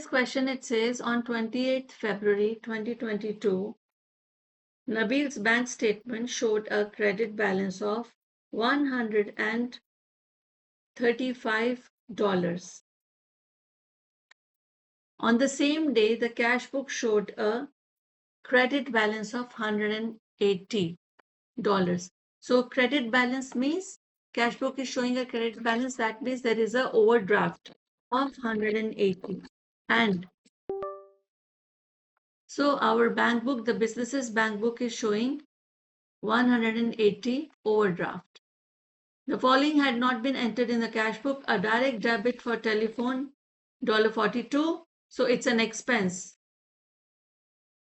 today's question, it says on 28th February 2022, Nabil's bank statement showed a credit balance of $135. On the same day, the cash book showed a credit balance of $180. So credit balance means cash book is showing a credit balance. That means there is a overdraft of 180. And so our bank book, the business's bank book, is showing 180 overdraft. The following had not been entered in the cash book: a direct debit for telephone, $42. So it's an expense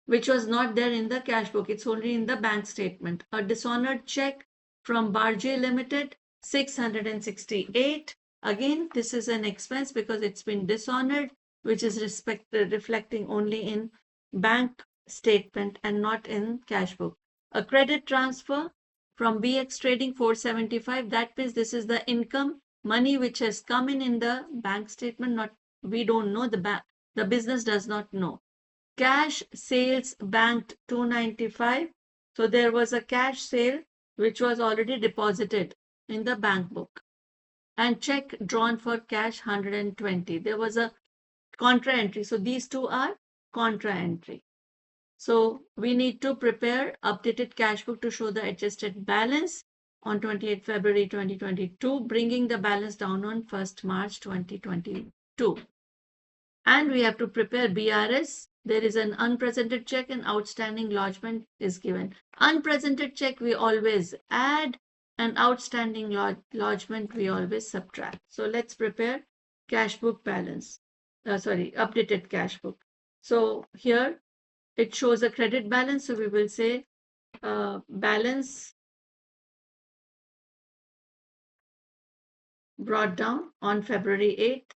which was not there in the cash book. It's only in the bank statement. A dishonored check from Barjay Limited, 668. Again, this is an expense because it's been dishonored, which is reflecting only in bank statement and not in cash book. A credit transfer from BX Trading, 475. That means this is the income, money which has come in the bank statement. Not, we don't know, the business does not know. Cash sales banked, 295. So there was a cash sale which was already deposited in the bank book. And check drawn for cash, 120. There was a contra entry. So these two are contra entry. So we need to prepare updated cash book to show the adjusted balance on 28th February 2022, bringing the balance down on 1st March 2022. And we have to prepare BRS. There is an unpresented check and outstanding lodgement is given. Unpresented check we always add, and outstanding lodgement we always subtract. So let's prepare cash book balance. Updated cash book. So here it shows a credit balance. So we will say balance brought down on February 8th.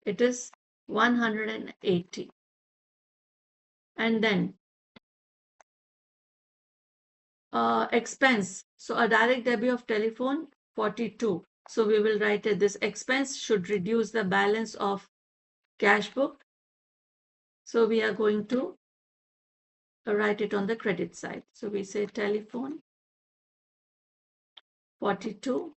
It is 180. And then expense. So a direct debit of telephone, 42. So we will write it. This expense should reduce the balance of cash book. So we are going to write it on the credit side. So we say telephone, 42.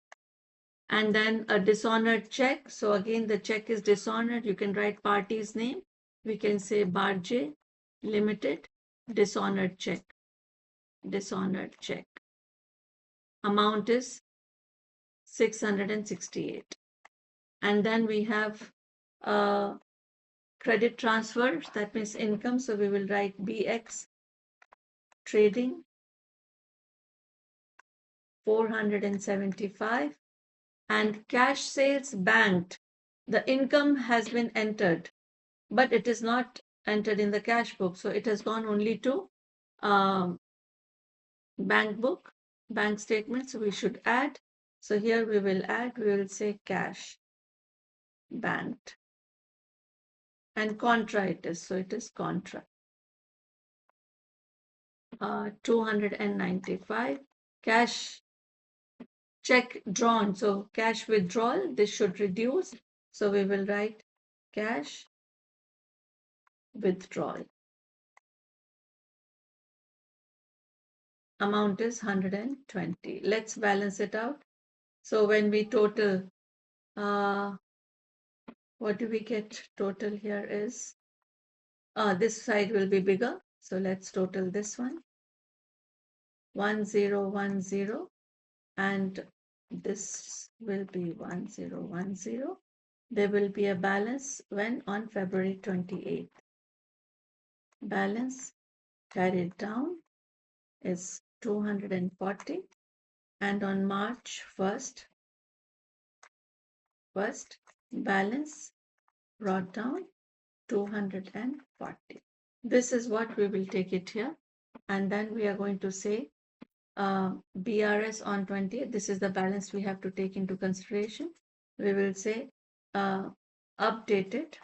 And then a dishonored check. So again, the check is dishonored. You can write party's name. We can say Barjay Limited, dishonored check. Dishonored check. Amount is 668. And then we have credit transfer, that means income. So we will write BX Trading, 475. And cash sales banked, the income has been entered, but it is not entered in the cash book. So it has gone only to bank book, bank statement. So we should add. So here we will add, we will say cash banked. And contra it is, so it is contra. 295. Cash check drawn, so cash withdrawal, this should reduce. So we will write cash withdrawal. Amount is 120. Let's balance it out. So when we total, what do we get? Total here is, this side will be bigger. So let's total this one. 1010, and this will be 1010. There will be a balance when on February 28th. Balance carried down is 240, and on March 1st, balance brought down 240. This is what we will take it here, and then we are going to say BRS on 20th. This is the balance we have to take into consideration. We will say updated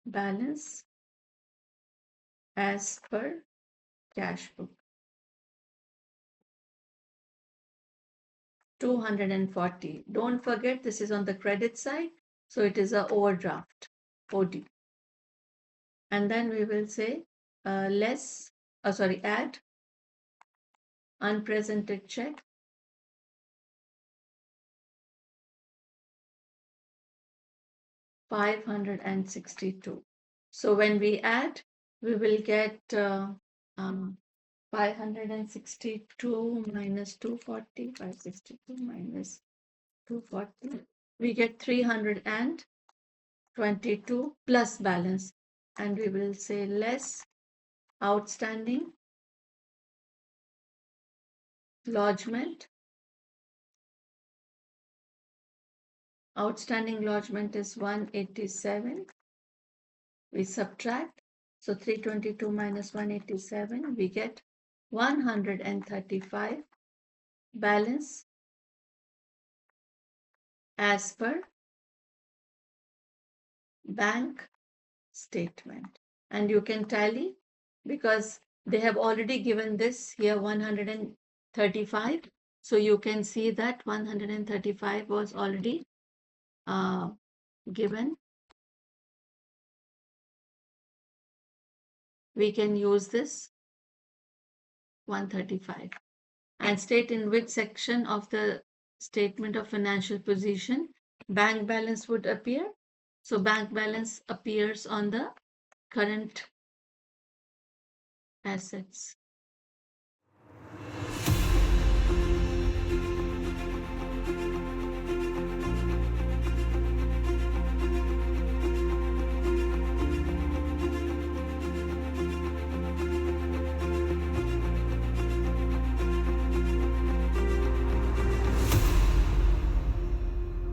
balance as per cash book, 240. Don't forget, this is on the credit side. So it is a overdraft, OD. And then we will say add unpresented check, 562. So when we add, we will get 562 minus 240, 562 minus 240. We get 322 plus balance. And we will say less outstanding lodgement. Outstanding lodgement is 187. We subtract. So 322 minus 187, we get 135 balance as per bank statement. And you can tally because they have already given this here 135. So you can see that 135 was already given. We can use this 135 and state in which section of the statement of financial position bank balance would appear. So bank balance appears on the current assets.